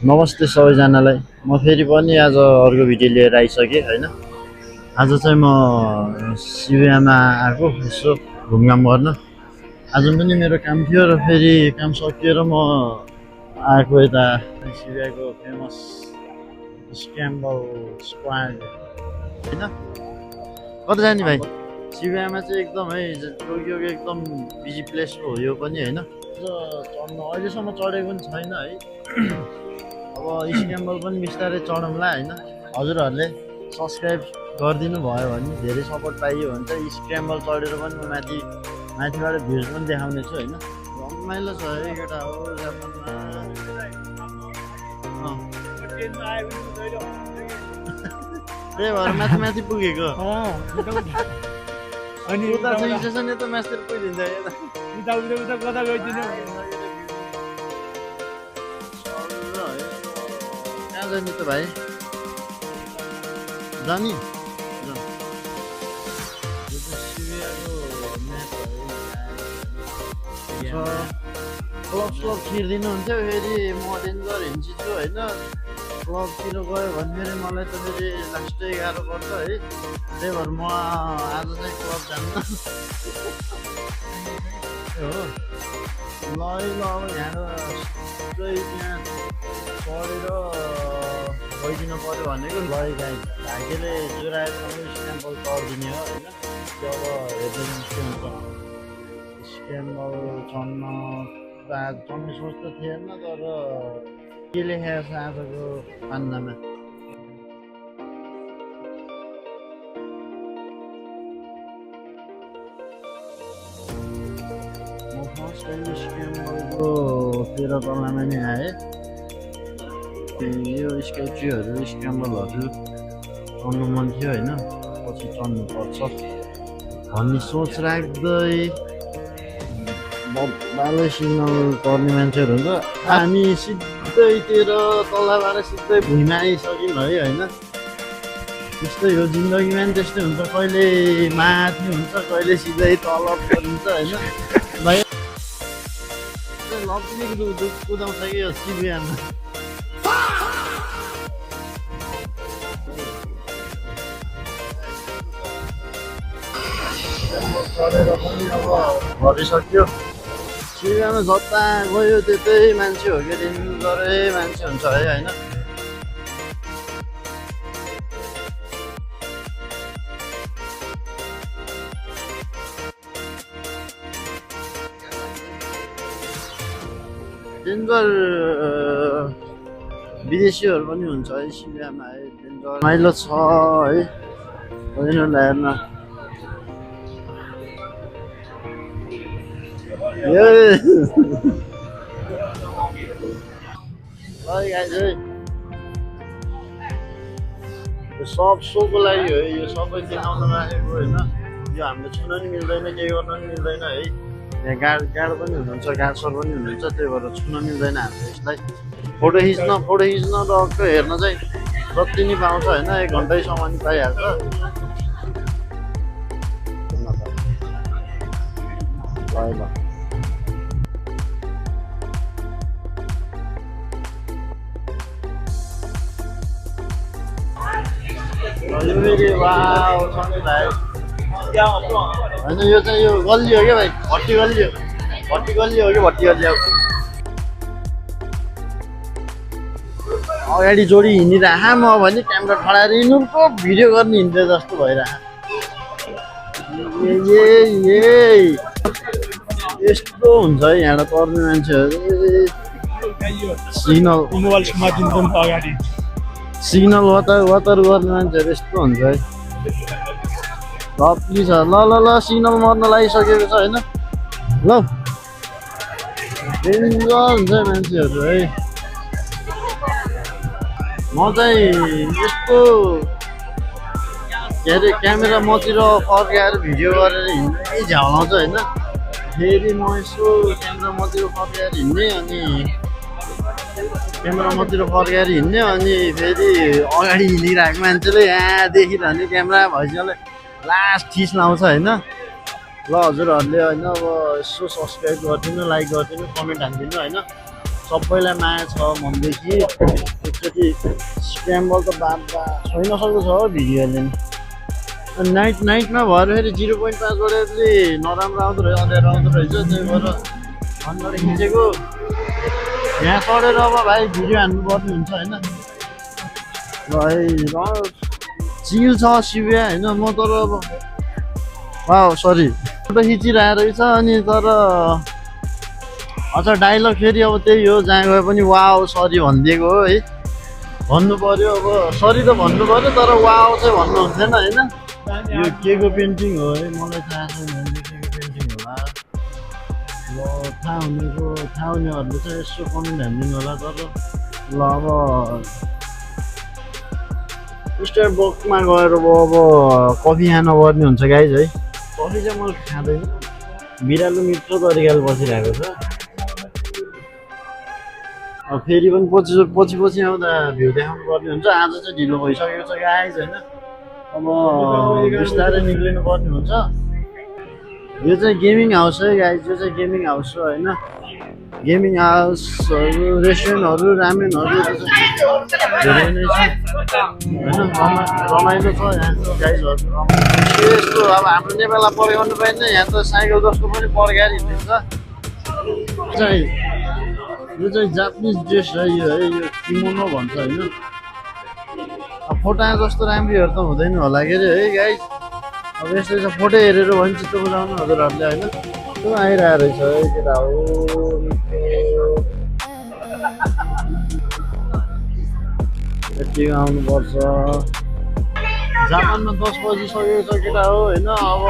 नमस्ते सबैजनालाई। म फेरि पनि आज अर्को भिडियो लिएर आइसकेँ होइन। आज चाहिँ म शिवयामा आएको यसो घुमघाम गर्न। आज पनि मेरो काम थियो र फेरि काम सकिएर म आएको यता शिवयाको फेमस स्क्याम्बल स्क्वाड होइन। कता जाने भाइ? शिवयामा चाहिँ एकदम है टोकियोको एकदम बिजी प्लेस हो यो पनि होइन। चढ्नु अहिलेसम्म चढेको पनि छैन है। अब स्क्याम्बल पनि बिस्तारै चढौँला होइन। हजुरहरूले सब्सक्राइब गरिदिनु भयो भने धेरै सपोर्ट पाइयो भने चाहिँ स्क्याम्बल चढेर पनि म माथिबाट भ्युज पनि देखाउने छु होइन। रमाइलो छ है केटा हो जापानमा। त्यही भएर माथि पुगेको अनि उता चाहिँ स्टेसन यता मास्टर पुगिदिन्छ यता कता गइदिनु कहाँ जाने त भाइ? जाने क्लब छिर्दिनुहुन्थ्यो फेरि म डेन्जर हिँड्छु होइन। क्लबतिर गयो भने फेरि मलाई त फेरि लास्टै गाह्रो पर्छ है। त्यही भएर म आज चाहिँ क्लब जान्न हो। ल अब यहाँबाट त्यहाँ चढेर गइदिनु पऱ्यो भनेको गए गाई भाग्यले जोराएसम्म स्क्याम्बल चढिदिने हो होइन। त्यो अब हेर्दै के हुन्छ। स्क्याम्बल चढ्न चढ्ने सोच त थिएन तर के लेखेको छ आजको पान्नामा। म फर्स्ट टाइम स्क्याम्बलको 13 तलामा नै आएँ। यो स्क्याचुहरू स्क्याम्बलहरू चढ्नु मन थियो होइन। पछि चढ्नुपर्छ भन्ने सोच राख्दै बब्बाले सिग्नल गर्ने मान्छेहरू हुन्छ। हामी सिधै 13 तलाबाट सिधै भुइँमा आइसक्यौँ है होइन। त्यस्तै हो जिन्दगीमा नि त्यस्तै हुन्छ। कहिले माथि हुन्छ कहिले सिधै तल परिन्छ होइन। भाइ लप्पी कुदाउँछ कि यो शिवयामा। चढेर पनि अब भरिसक्यो। शिवयामा जता गयो त्यतै मान्छे हो कि डेन्जरै मान्छे हुन्छ है होइन। डेन्जर विदेशीहरू पनि हुन्छ है शिवयामा है। डेन्जर रमाइलो छ है उनीहरूलाई हेर्न। यो सब सोको लागि हो यो सबै देखाउन राखेको होइन। यो हामीले छुन नि मिल्दैन केही गर्न पनि मिल्दैन है। यहाँ गार्ड पनि हुनुहुन्छ गार्ड सर पनि हुनुहुन्छ। त्यही भएर छुन मिल्दैन हामीले यसलाई। फोटो खिच्न टक्क हेर्न चाहिँ जति नि पाउँछ होइन। 1 घन्टैसम्म नि पाइहाल्छ। ल फेरि वाउ सन्जु भाइ होइन। यो चाहिँ यो गल्ली हो क्या भाइ। भट्टी गल्ली हो कि भट्टी गल्ली अब अगाडि जोडी हिँडिरह म भने क्यामेरा खडाएर यिनीहरूको भिडियो गर्ने हिँड्दै जस्तो भइरह। यस्तो हुन्छ है यहाँबाट पर्ने मान्छेहरू। सिग्नल वतार गर्ने मान्छेहरू यस्तो हुन्छ है। लप्ली छ ल सिग्नल मर्न लागिसकेको छ होइन। ल डेन्जर हुन्छ मान्छेहरू है। म चाहिँ यस्तो के अरे क्यामेरा मतिर फर्काएर भिडियो गरेर हिँड्दै झ्याउलाउँछ होइन। फेरि म यसो क्यामेरा मतिर फर्काएर हिँड्ने अनि फेरि अगाडि हिँडिरहेको मान्छेले यहाँ देखिरहने क्यामेरा भइसक्यो लास्ट ठिस लाउँछ होइन। ल हजुरहरूले होइन अब यसो सब्सक्राइब गरिदिनु, लाइक गरिदिनु, कमेन्ट हानिदिनु होइन। सबैलाई माया छ मनदेखि एकचोटि स्क्र्याम्बल त बाबा छोइ नसक्दो छ हो भिडियोले नि नाइटमा भएर फेरि 0.5 वटाले नराम्रो आउँदो रहेछ अँध्यारो आउँदो रहेछ त्यही भएर फोनबाट खिचेको यहाँ चढेर अब भाइ भिडियो हान्नुपर्ने हुन्छ होइन ल चिल छ शिविया होइन म तर अब सरी फोटो खिचिरहेको रहेछ अनि तर अच्छा डाइलग फेरि अब त्यही हो जहाँ गए पनि वाओ सरी भनिदिएको हो है भन्नु पर्यो अब सरी त भन्नु पर्यो तर वाओ चाहिँ भन्नु हुन्थेन होइन यो के को पेन्टिङ हो है मलाई थाहा छैन के को पेन्टिङ होला ल थाहा हुनेहरूले चाहिँ यसो कमेन्ट हानिदिनु होला तर ल अब स्टारबक्समा गएर अब कफी खान पर्ने हुन्छ गाइज है कफी चाहिँ मैले खाँदैन बिरालो मिठो तरिकाले बसिरहेको छ फेरि पनि पछि आउँदा भ्यू देखाउनु पर्ने हुन्छ आज चाहिँ ढिलो भइसकेको छ गाइज होइन अब बिस्तारै निक्लिनु पर्ने हुन्छ यो चाहिँ गेमिङ हाउस है गाइज यो चाहिँ गेमिङ हाउस हो होइन गेमिङ हाउसहरू रेस्टुरेन्टहरू रामेनहरू धेरै नै छ होइन रमाइलो छ यहाँ गाइजहरू यस्तो अब हाम्रो नेपाललाई पर्खाउनु पाइन्न यहाँ त साइकल जसको पनि पर्खाएर हिँडिन्छ चाहिँ यो चाहिँ जापानिज ड्रेस है यो किमोनो भन्छ होइन अब फोटो जस्तो राम्रो हेर्दा हुँदैन होला के अरे है गाइज अब यस्तो चाहिँ फोटो हेरेर भने चित्त बुझाउनु हजुरहरूले होइन त्यो आइरहेको रहेछ है केटा हो यति आउनुपर्छ जापानमा 10 बजिसकेको छ केटा हो होइन अब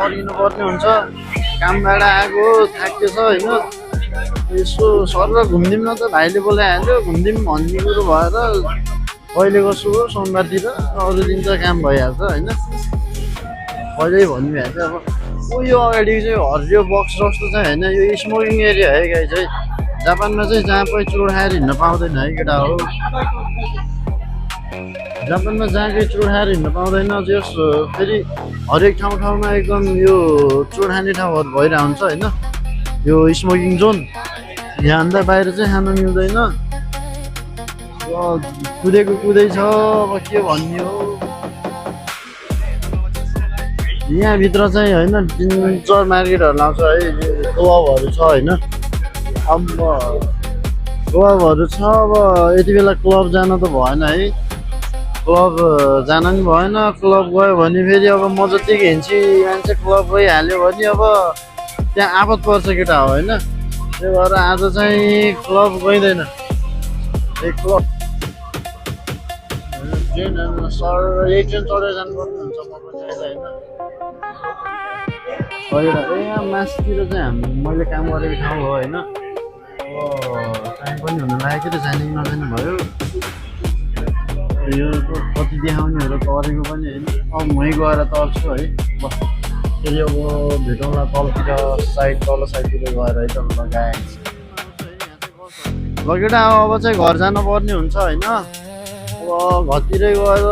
मरिनु पर्ने हुन्छ कामबाट आएको थाकेको छ होइन यसो सर घुमिदिउँ न त भाइले बोलाइहाल्यो घुमिदिउँ भन्ने कुरो भएर कहिले कसो हो सोमबारतिर अरू दिन त काम भइहाल्छ होइन कहिल्यै भनिहाल्छ अब यो अगाडि चाहिँ हरियो बक्स जस्तो चाहिँ होइन यो स्मोकिङ एरिया है गाई चाहिँ जापानमा चाहिँ जहाँ पनि चुरोट खाएर हिँड्न पाउँदैन है केटा हो जापानमा जहाँ केही चुरोट खाएर हिँड्न पाउँदैन जस फेरि हरेक ठाउँमा एकदम यो चुरोट खाने ठाउँहरू भइरहेको हुन्छ होइन यो स्मोकिङ जोन यहाँभन्दा बाहिर चाहिँ खान मिल्दैन कुदेको कुदै छ अब के भन्ने हो यहाँभित्र चाहिँ होइन 3-4 मार्केटहरू लाउँछ है क्लबहरू छ होइन अब क्लबहरू छ अब यति बेला क्लब जान त भएन है क्लब जान नि भएन क्लब गयो भने फेरि अब म जतिकै हिँड्छु मान्छे क्लब गइहाल्यो भने अब त्यहाँ आपत पर्छ केटा हो होइन त्यही भएर आज चाहिँ क्लब गइँदैन क्लब ट्रेन यही ट्रेन चढेर जानुपर्ने हुन्छ म पनि होइन यहाँ मासतिर चाहिँ मैले काम गरेको ठाउँ हो होइन टाइम पनि हुन लाग्यो कि जाने कि नजाने भयो यो कति देखाउनेहरू गरेको पनि होइन अब मै गएर तर्छु है फेरि अब भेटौँला तलतिर तल साइडतिर गएर है त लगाएँ ल केटा अब चाहिँ घर जानुपर्ने हुन्छ होइन अब घरतिरै गएर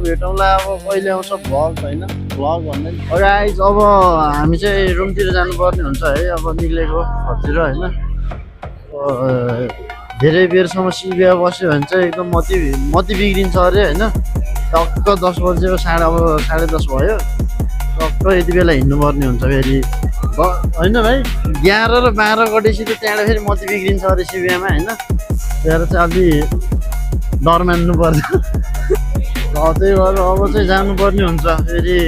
भेटौँला अब कहिले आउँछ भ्लग होइन भ्लग भन्दा नि गाइज अब हामी चाहिँ रुमतिर जानुपर्ने हुन्छ है अब निक्लेको घरतिर होइन धेरै बेरसम्म सिबिया बस्यो भने चाहिँ एकदम मती बिग्रिन्छ अरे होइन टक्क 10 बजे अब 10:30 भयो टक्क यति बेला हिँड्नुपर्ने हुन्छ फेरि होइन भाइ 11 र 12 गटेपछि त त्यहाँबाट फेरि मती बिग्रिन्छ अरे सिबियामा होइन त्यहाँ चाहिँ अलि डर मान्नु पर्छ त्यही भएर अब चाहिँ जानुपर्ने हुन्छ फेरि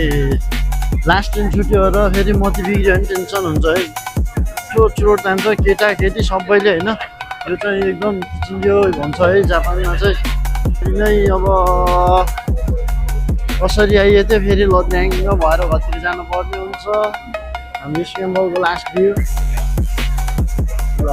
लास्ट ट्रेन छुट्यो र फेरि मती बिग्रियो भने टेन्सन हुन्छ है चुरोट जान्छ केटाकेटी सबैले होइन यो चाहिँ एकदम चियो भन्छ है जापानमा चाहिँ नै अब कसरी आइयो त्यो फेरि लद्याङ भएर घरतिर जानुपर्ने हुन्छ हाम्रो स्क्र्याम्बलको लास्ट भ्यू र